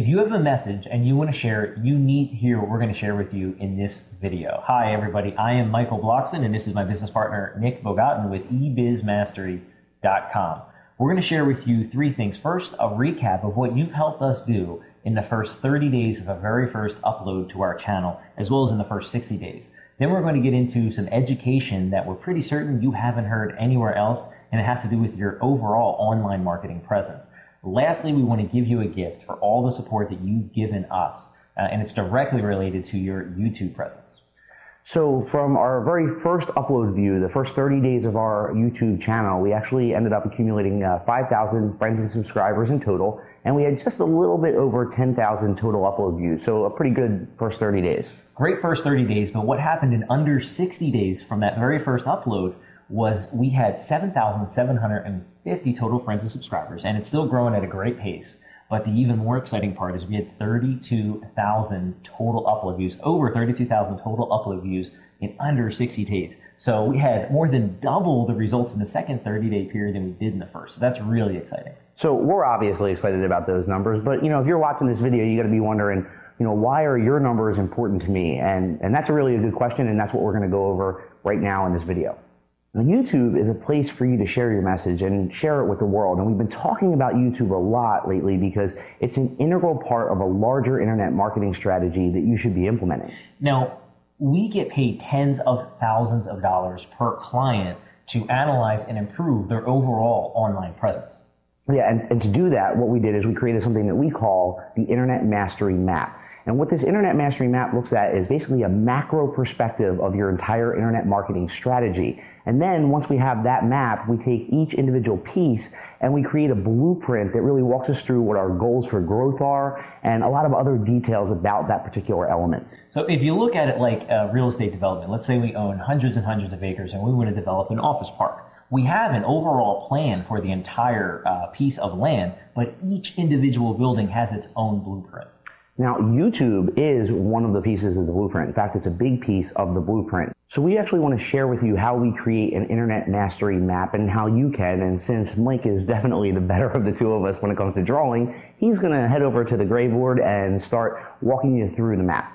you have a message and you want to share it, you need to hear what we're going to share with you in this video. Hi, everybody. I am Michael Bloxton, and this is my business partner, Nick Bogatin with ebizmastery.com. We're going to share with you three things. First, a recap of what you've helped us do in the first 30 days of the very first upload to our channel, as well as in the first 60 days. Then we're going to get into some education that we're pretty certain you haven't heard anywhere else, and it has to do with your overall online marketing presence. Lastly, we want to give you a gift for all the support that you've given us, and it's directly related to your YouTube presence. So from our very first upload view, the first 30 days of our YouTube channel, we actually ended up accumulating 5,000 friends and subscribers in total, and we had just a little bit over 10,000 total upload views, so a pretty good first 30 days. Great first 30 days, but what happened in under 60 days from that very first upload was we had 7,750 total friends and subscribers, and it's still growing at a great pace. But the even more exciting part is we had 32,000 total upload views, over 32,000 total upload views in under 60 days. So we had more than double the results in the second 30-day period than we did in the first. So that's really exciting. So we're obviously excited about those numbers, but if you're watching this video, you got to be wondering, why are your numbers important to me? And that's a really good question, and that's what we're going to go over right now in this video. Now, YouTube is a place for you to share your message and share it with the world. And we've been talking about YouTube a lot lately because it's an integral part of a larger internet marketing strategy that you should be implementing. Now, we get paid tens of thousands of dollars per client to analyze and improve their overall online presence. Yeah, and to do that, what we did is we created something that we call the Internet Mastery Map. And what this Internet Mastery Map looks at is basically a macro perspective of your entire internet marketing strategy. And then once we have that map, we take each individual piece and we create a blueprint that really walks us through what our goals for growth are and a lot of other details about that particular element. So if you look at it like real estate development, let's say we own hundreds and hundreds of acres and we want to develop an office park. We have an overall plan for the entire piece of land, but each individual building has its own blueprint. Now, YouTube is one of the pieces of the blueprint. In fact, it's a big piece of the blueprint. So we actually want to share with you how we create an internet mastery map and how you can. And since Mike is definitely the better of the two of us when it comes to drawing, he's going to head over to the gray board and start walking you through the map.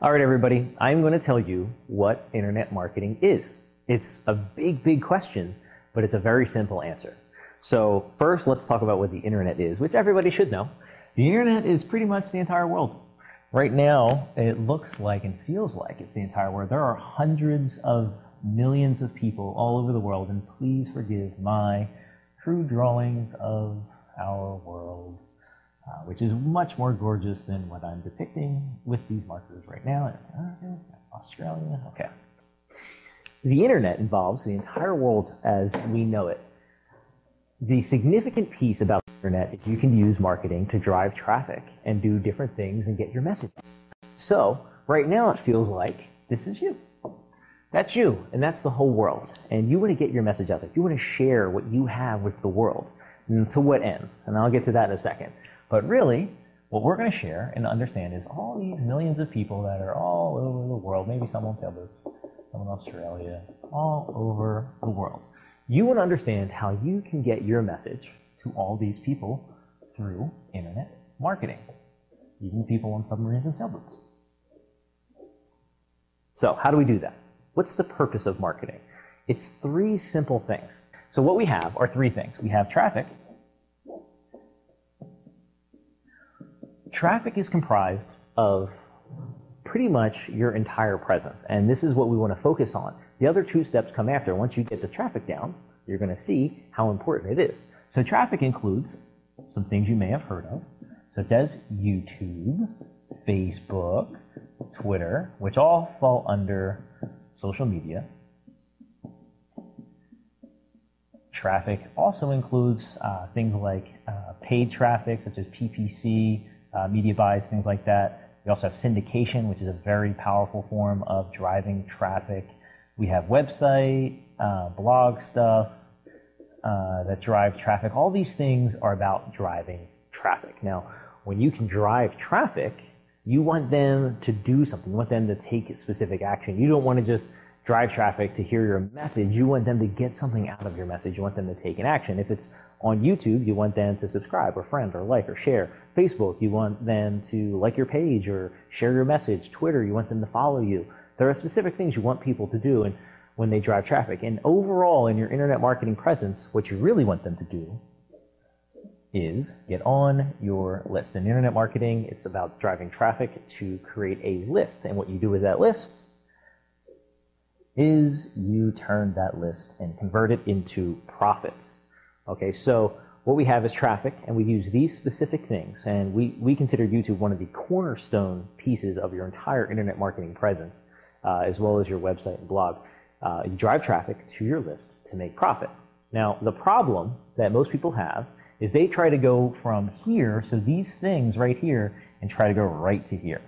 All right, everybody, I'm going to tell you what internet marketing is. It's a big, big question, but it's a very simple answer. So first, let's talk about what the internet is, which everybody should know. The internet is pretty much the entire world. Right now, it looks like and feels like it's the entire world. There are hundreds of millions of people all over the world, and please forgive my crude drawings of our world, which is much more gorgeous than what I'm depicting with these markers right now. Australia, okay. The internet involves the entire world as we know it. The significant piece about the internet is you can use marketing to drive traffic and do different things and get your message out. So right now it feels like this is you. That's you, and that's the whole world. And you want to get your message out there. You want to share what you have with the world. And to what ends? And I'll get to that in a second. But really, what we're going to share and understand is all these millions of people that are all over the world, maybe some on sailboats, some in Australia, all over the world. You want to understand how you can get your message to all these people through internet marketing, even people on submarines and sailboats. So how do we do that? What's the purpose of marketing? It's three simple things. So what we have are three things. We have traffic. Traffic is comprised of pretty much your entire presence, and this is what we want to focus on. The other two steps come after. Once you get the traffic down, you're going to see how important it is. So traffic includes some things you may have heard of, such as YouTube, Facebook, Twitter, which all fall under social media. Traffic also includes things like paid traffic, such as PPC, media buys, things like that. We also have syndication, which is a very powerful form of driving traffic. We have website, blog stuff that drive traffic. All these things are about driving traffic. Now, when you can drive traffic, you want them to do something. You want them to take specific action. You don't want to just drive traffic to hear your message, you want them to get something out of your message. You want them to take an action. If it's on YouTube, you want them to subscribe or friend or like or share. Facebook, you want them to like your page or share your message. Twitter, you want them to follow you. There are specific things you want people to do and when they drive traffic. And overall, in your internet marketing presence, what you really want them to do is get on your list. In internet marketing, it's about driving traffic to create a list. And what you do with that list is you turn that list and convert it into profits. Okay, so what we have is traffic, and we use these specific things. And we consider YouTube one of the cornerstone pieces of your entire internet marketing presence, as well as your website and blog. You drive traffic to your list to make profit. Now, the problem that most people have is they try to go from here, so these things right here, and try to go right to here.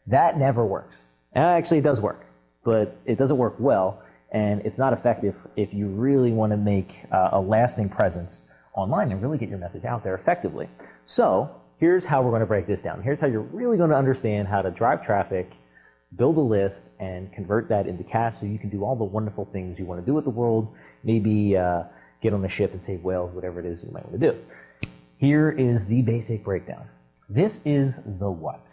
That never works. Actually, it does work, but it doesn't work well, and it's not effective if you really want to make a lasting presence online and really get your message out there effectively. So here's how we're going to break this down. Here's how you're really going to understand how to drive traffic, build a list, and convert that into cash so you can do all the wonderful things you want to do with the world, maybe get on a ship and save whales, whatever it is you might want to do. Here is the basic breakdown. This is the what.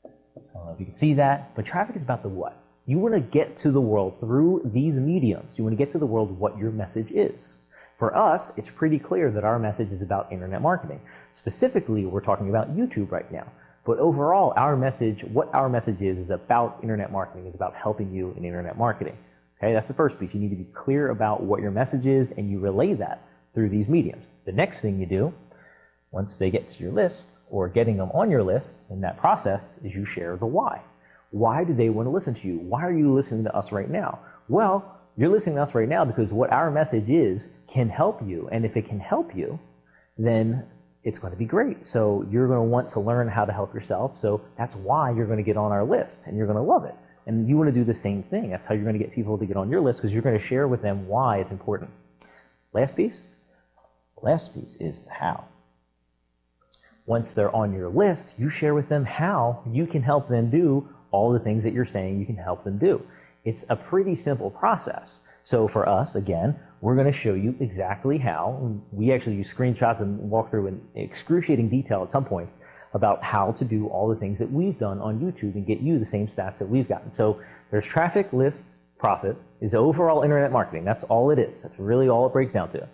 I don't know if you can see that, but traffic is about the what. You want to get to the world through these mediums. You want to get to the world what your message is. For us, it's pretty clear that our message is about internet marketing. Specifically, we're talking about YouTube right now. But overall, our message, what our message is about internet marketing. It's about helping you in internet marketing. Okay, that's the first piece. You need to be clear about what your message is, and you relay that through these mediums. The next thing you do, once they get to your list, or getting them on your list in that process, is you share the why. Why do they want to listen to you? Why are you listening to us right now? Well, you're listening to us right now because what our message is can help you. And if it can help you, then it's going to be great. So you're going to want to learn how to help yourself. So that's why you're going to get on our list, and you're going to love it. And you want to do the same thing. That's how you're going to get people to get on your list, because you're going to share with them why it's important. Last piece is the how. Once they're on your list, you share with them how you can help them do all the things that you're saying you can help them do. It's a pretty simple process. So for us, again, we're going to show you exactly how. We actually use screenshots and walk through in excruciating detail at some points about how to do all the things that we've done on YouTube and get you the same stats that we've gotten. So there's traffic, list, profit is overall internet marketing. That's all it is. That's really all it breaks down to.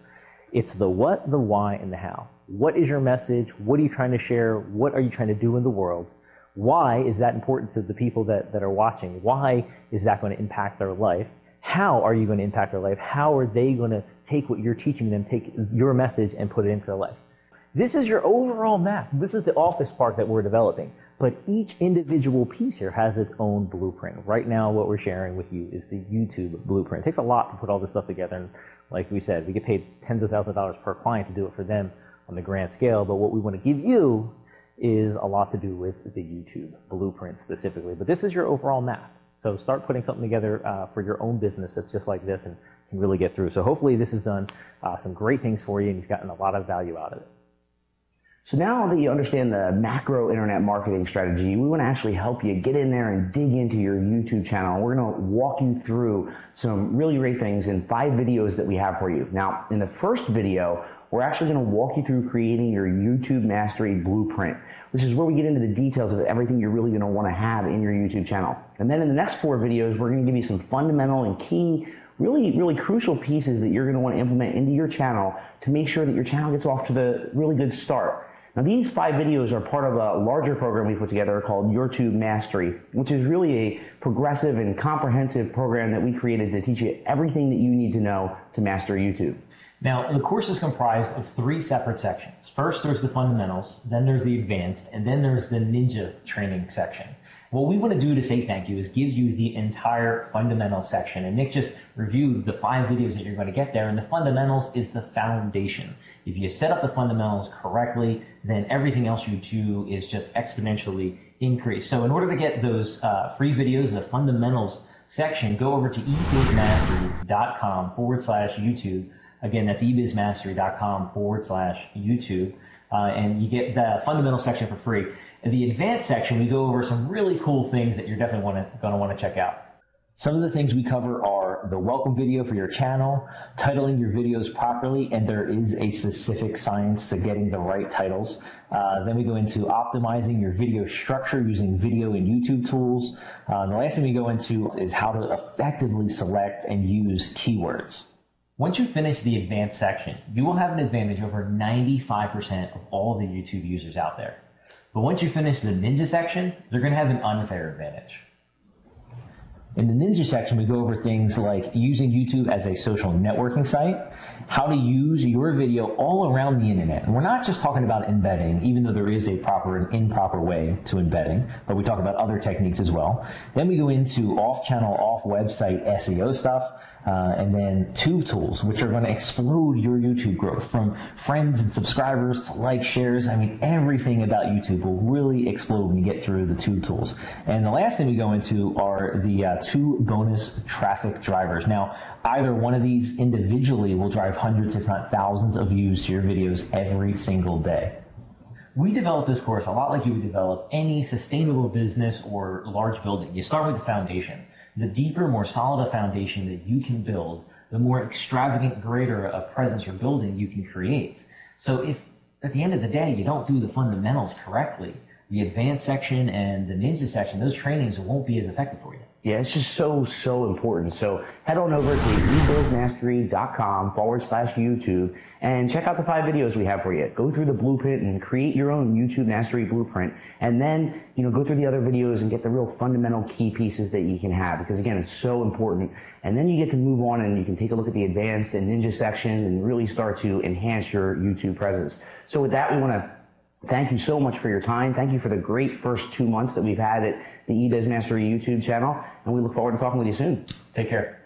It's the what, the why, and the how. What is your message? What are you trying to share? What are you trying to do in the world? Why is that important to the people that are watching? Why is that going to impact their life? How are you going to impact their life? How are they going to take what you're teaching them, take your message, and put it into their life? This is your overall map. This is the office park that we're developing. But each individual piece here has its own blueprint. Right now, what we're sharing with you is the YouTube blueprint. It takes a lot to put all this stuff together. And like we said, we get paid tens of thousands of dollars per client to do it for them on the grand scale. But what we want to give you is a lot to do with the YouTube blueprint specifically. But this is your overall map. So start putting something together for your own business that's just like this and can really get through. So hopefully this has done some great things for you and you've gotten a lot of value out of it. So now that you understand the macro internet marketing strategy, we want to actually help you get in there and dig into your YouTube channel. We're going to walk you through some really great things in 5 videos that we have for you. Now, in the first video, we're actually going to walk you through creating your YouTube Mastery Blueprint. This is where we get into the details of everything you're really going to want to have in your YouTube channel. And then in the next 4 videos, we're going to give you some fundamental and key, really crucial pieces that you're going to want to implement into your channel to make sure that your channel gets off to the really good start. Now, these 5 videos are part of a larger program we put together called YouTube Mastery, which is really a progressive and comprehensive program that we created to teach you everything that you need to know to master YouTube. Now, the course is comprised of 3 separate sections. First, there's the fundamentals, then there's the advanced, and then there's the ninja training section. What we want to do to say thank you is give you the entire fundamental section. And Nick just reviewed the 5 videos that you're going to get there, and the fundamentals is the foundation. If you set up the fundamentals correctly, then everything else you do is just exponentially increased. So in order to get those free videos, the fundamentals section, go over to ebizmastery.com/YouTube. Again, that's ebizmastery.com/YouTube. And you get the fundamental section for free. In the advanced section, we go over some really cool things that you're definitely going to want to check out. Some of the things we cover are the welcome video for your channel, titling your videos properly, and there is a specific science to getting the right titles. Then we go into optimizing your video structure using video and YouTube tools. The last thing we go into is how to effectively select and use keywords. Once you finish the advanced section, you will have an advantage over 95% of all the YouTube users out there. But once you finish the ninja section, they're going to have an unfair advantage. In the ninja section, we go over things like using YouTube as a social networking site, how to use your video all around the internet. And we're not just talking about embedding, even though there is a proper and improper way to embedding, but we talk about other techniques as well. Then we go into off-channel, off-website SEO stuff, and then tube tools, which are going to explode your YouTube growth from friends and subscribers to likes, shares. I mean, everything about YouTube will really explode when you get through the tube tools. And the last thing we go into are the 2 bonus traffic drivers. Now, either one of these individually will drive hundreds, if not thousands, of views to your videos every single day. We developed this course a lot like you would develop any sustainable business or large building. You start with the foundation. The deeper, more solid a foundation that you can build, the more extravagant, greater a presence or building you can create. So if at the end of the day you don't do the fundamentals correctly, the advanced section and the ninja section, those trainings won't be as effective for you. Yeah, it's just so important. So head on over to ebuildmastery.com/YouTube and check out the 5 videos we have for you. Go through the blueprint and create your own YouTube Mastery blueprint. And then, go through the other videos and get the real fundamental key pieces that you can have. Because again, it's so important. And then you get to move on and you can take a look at the advanced and ninja section and really start to enhance your YouTube presence. So with that, we want to thank you so much for your time. Thank you for the great first 2 months that we've had at the eBiz Mastery YouTube channel. And we look forward to talking with you soon. Take care.